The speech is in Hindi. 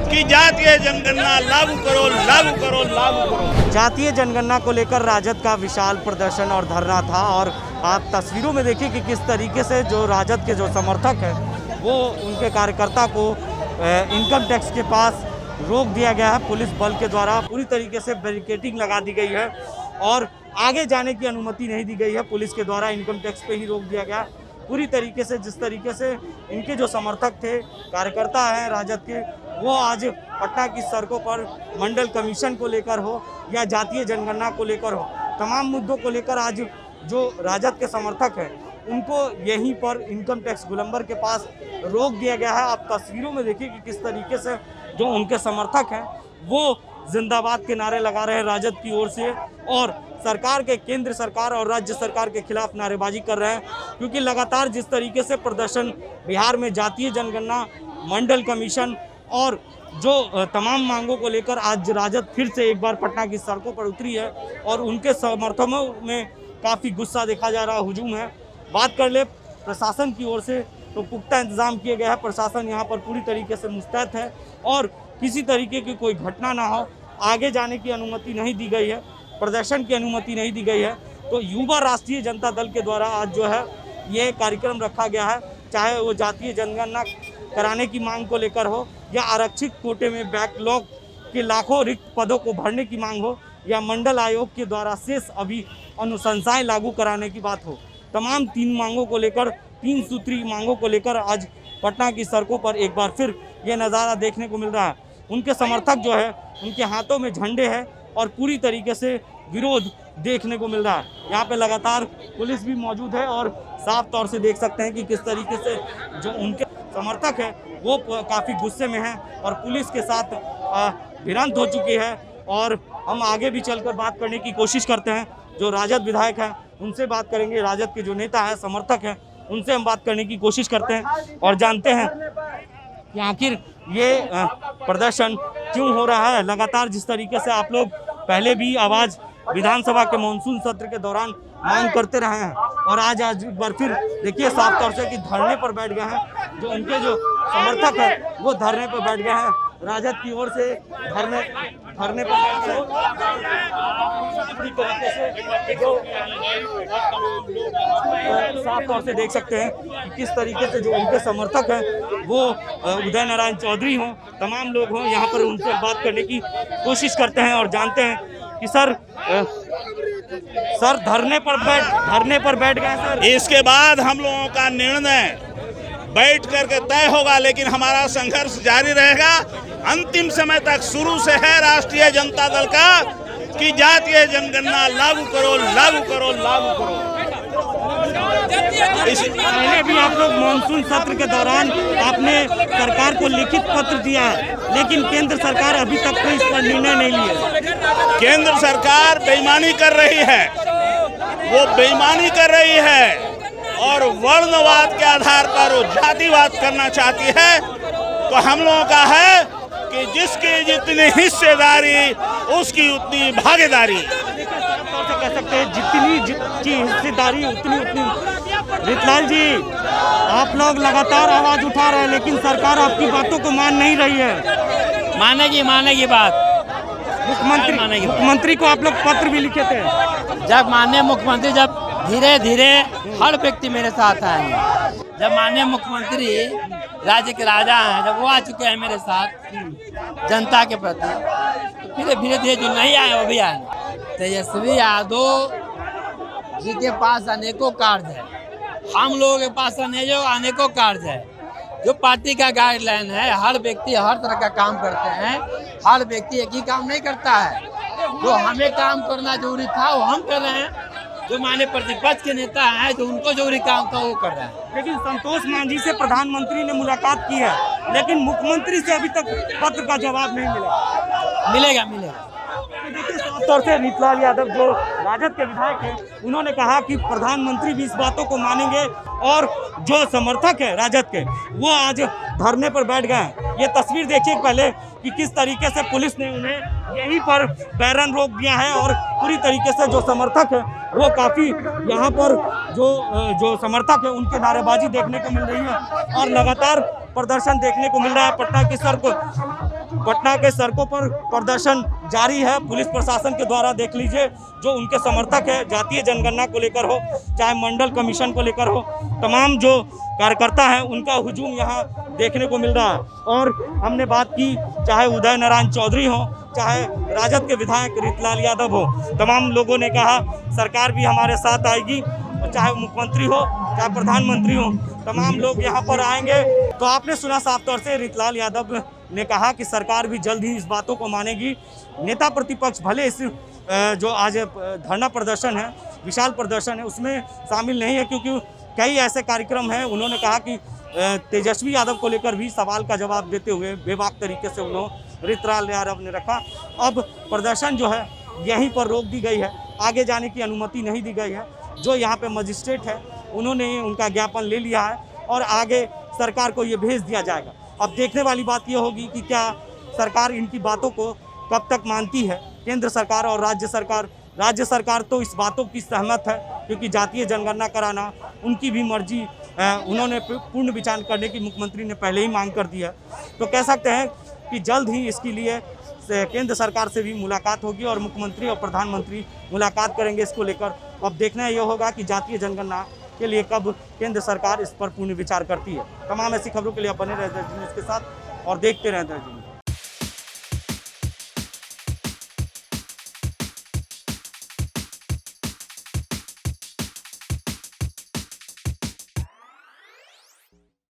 कि जातीय जनगणना लागू करो, लागू करो, लागू करो। जातीय जनगणना को लेकर राजद का विशाल प्रदर्शन और धरना था और आप तस्वीरों में देखिए कि किस तरीके से जो राजद के जो समर्थक हैं वो उनके कार्यकर्ता को इनकम टैक्स के पास रोक दिया गया है। पुलिस बल के द्वारा पूरी तरीके से बैरिकेडिंग लगा दी गई है और आगे जाने की अनुमति नहीं दी गई है। पुलिस के द्वारा इनकम टैक्स पे ही रोक दिया गया पूरी तरीके से। जिस तरीके से इनके जो समर्थक थे, कार्यकर्ता हैं राजद के, वो आज पटना की सड़कों पर मंडल कमीशन को लेकर हो या जातीय जनगणना को लेकर हो, तमाम मुद्दों को लेकर आज जो राजद के समर्थक हैं उनको यहीं पर इनकम टैक्स गोलंबर के पास रोक दिया गया है। आप तस्वीरों में देखिए कि किस तरीके से जो उनके समर्थक हैं वो जिंदाबाद के नारे लगा रहे हैं राजद की ओर से और सरकार के, केंद्र सरकार और राज्य सरकार के खिलाफ नारेबाजी कर रहे हैं, क्योंकि लगातार जिस तरीके से प्रदर्शन बिहार में जातीय जनगणना, मंडल कमीशन और जो तमाम मांगों को लेकर आज राजद फिर से एक बार पटना की सड़कों पर उतरी है और उनके समर्थकों में काफ़ी गुस्सा देखा जा रहा, हुजूम है। बात कर ले प्रशासन की ओर से तो पुख्ता इंतजाम किए गए हैं। प्रशासन यहाँ पर पूरी तरीके से मुस्तैद है और किसी तरीके की कोई घटना ना हो, आगे जाने की अनुमति नहीं दी गई है, प्रदर्शन की अनुमति नहीं दी गई है। तो युवा राष्ट्रीय जनता दल के द्वारा आज जो है ये कार्यक्रम रखा गया है, चाहे वो जातीय जनगणना कराने की मांग को लेकर हो या आरक्षित कोटे में बैकलॉग के लाखों रिक्त पदों को भरने की मांग हो या मंडल आयोग के द्वारा शेष अभी अनुशंसाएं लागू कराने की बात हो। तमाम तीन मांगों को लेकर, तीन सूत्री मांगों को लेकर आज पटना की सड़कों पर एक बार फिर ये नज़ारा देखने को मिल रहा है। उनके समर्थक जो है उनके हाथों में झंडे हैं और पूरी तरीके से विरोध देखने को मिल रहा है। यहाँ पे लगातार पुलिस भी मौजूद है और साफ तौर से देख सकते हैं कि किस तरीके से जो उनके समर्थक हैं वो काफ़ी गुस्से में हैं और पुलिस के साथ भिड़ंत हो चुकी है। और हम आगे भी चलकर बात करने की कोशिश करते हैं, जो राजद विधायक हैं उनसे बात करेंगे, राजद के जो नेता हैं, समर्थक हैं, उनसे हम बात करने की कोशिश करते हैं और जानते हैं कि आखिर ये प्रदर्शन क्यों हो रहा है। लगातार जिस तरीके से आप लोग पहले भी आवाज़ विधानसभा के मानसून सत्र के दौरान मांग करते रहे हैं और आज एक बार फिर देखिए साफ तौर से कि धरने पर बैठ गए हैं। जो उनके जो समर्थक हैं वो धरने पर बैठ गए हैं, राजद की ओर से धरने पर बैठ गए हैं। साफ तौर से देख सकते हैं कि किस तरीके से जो उनके समर्थक हैं वो उदय नारायण चौधरी हों, तमाम लोग हों, यहाँ पर उनसे बात करने की कोशिश करते हैं और जानते हैं कि सर धरने पर बैठ गए सर। इसके बाद हम लोगों का निर्णय बैठ करके तय होगा, लेकिन हमारा संघर्ष जारी रहेगा अंतिम समय तक। शुरू से है राष्ट्रीय जनता दल का कि जातीय जनगणना लागू करो, लागू करो, लागू करो। पहले भी आप लोग मानसून सत्र के दौरान आपने सरकार को लिखित पत्र दिया है, लेकिन केंद्र सरकार अभी तक कोई इस पर निर्णय नहीं लिया। केंद्र सरकार बेईमानी कर रही है, वो बेईमानी कर रही है और वर्णवाद के आधार पर वो जातिवाद करना चाहती है। तो हम लोगों का है कि जिसकी जितनी हिस्सेदारी उसकी उतनी भागीदारी। कह सकते हैं जितनी हिस्सेदारी उतनी। रितलाल जी, आप लोग लगातार आवाज उठा रहे हैं लेकिन सरकार आपकी बातों को मान नहीं रही है। मानेगी बात। मुख्यमंत्री को आप लोग पत्र भी लिखे थे। जब माननीय मुख्यमंत्री जब धीरे धीरे हर व्यक्ति मेरे साथ आएंगे, जब माननीय मुख्यमंत्री राज्य के राजा हैं, जब वो आ चुके हैं मेरे साथ जनता के प्रति, तो फिर धीरे धीरे जो नहीं आए वो भी आएंगे। तेजस्वी यादव जी के पास अनेकों कार्य है, हम लोगों के पास अनेकों कार्य है। जो पार्टी का गाइडलाइन है, हर व्यक्ति हर तरह का काम करते हैं, हर व्यक्ति एक ही काम नहीं करता है। जो हमें काम करना जरूरी था वो हम कर रहे हैं, जो माने प्रतिपक्ष के नेता हैं जो उनको जरूरी काम था वो कर रहे हैं। लेकिन संतोष मांझी से प्रधानमंत्री ने मुलाकात की है, लेकिन मुख्यमंत्री से अभी तक पत्र का जवाब नहीं मिला। मिलेगा। तो देखिए साफ तौर से रीतलाल यादव जो राजद के विधायक हैं, उन्होंने कहा कि प्रधानमंत्री भी इस बातों को मानेंगे और जो समर्थक है राजद के वो आज धरने पर बैठ गए हैं। ये तस्वीर देखिए पहले कि किस तरीके से पुलिस ने उन्हें यहीं पर बैरन रोक दिया है और पूरी तरीके से जो समर्थक है वो काफ़ी यहाँ पर जो समर्थक है उनके नारेबाजी देखने को मिल रही है और लगातार प्रदर्शन देखने को मिल रहा है। पटना के सड़कों पर प्रदर्शन जारी है। पुलिस प्रशासन के द्वारा देख लीजिए जो उनके समर्थक है, जातीय जनगणना को लेकर हो चाहे मंडल कमीशन को लेकर हो, तमाम जो कार्यकर्ता हैं उनका हुजूम यहाँ देखने को मिल रहा है। और हमने बात की चाहे उदय नारायण चौधरी हो चाहे राजद के विधायक रीतलाल यादव हो, तमाम लोगों ने कहा सरकार भी हमारे साथ आएगी, चाहे मुख्यमंत्री हो चाहे प्रधानमंत्री हो, तमाम लोग यहाँ पर आएंगे। तो आपने सुना साफ तौर से रीतलाल यादव ने कहा कि सरकार भी जल्द ही इस बातों को मानेगी। नेता प्रतिपक्ष भले इस जो आज धरना प्रदर्शन है, विशाल प्रदर्शन है, उसमें शामिल नहीं है क्योंकि कई ऐसे कार्यक्रम हैं। उन्होंने कहा कि तेजस्वी यादव को लेकर भी सवाल का जवाब देते हुए बेबाक तरीके से उन्होंने रीतलाल यादव ने रखा। अब प्रदर्शन जो है यहीं पर रोक दी गई है, आगे जाने की अनुमति नहीं दी गई है। जो यहाँ पे मजिस्ट्रेट है उन्होंने उनका ज्ञापन ले लिया है और आगे सरकार को ये भेज दिया जाएगा। अब देखने वाली बात ये होगी कि क्या सरकार इनकी बातों को कब तक मानती है, केंद्र सरकार और राज्य सरकार। राज्य सरकार तो इस बातों की सहमत है क्योंकि जातीय जनगणना कराना उनकी भी मर्जी, उन्होंने पूर्ण विचार करने की मुख्यमंत्री ने पहले ही मांग कर दी है। तो कह सकते हैं कि जल्द ही इसके लिए केंद्र सरकार से भी मुलाकात होगी और मुख्यमंत्री और प्रधानमंत्री मुलाकात करेंगे इसको लेकर। अब देखना यह होगा कि जातीय जनगणना के लिए कब केंद्र सरकार इस पर पूर्ण विचार करती है। तमाम ऐसी खबरों के लिए आप बने रहते हैं न्यूज़ के साथ और देखते रहते हैं।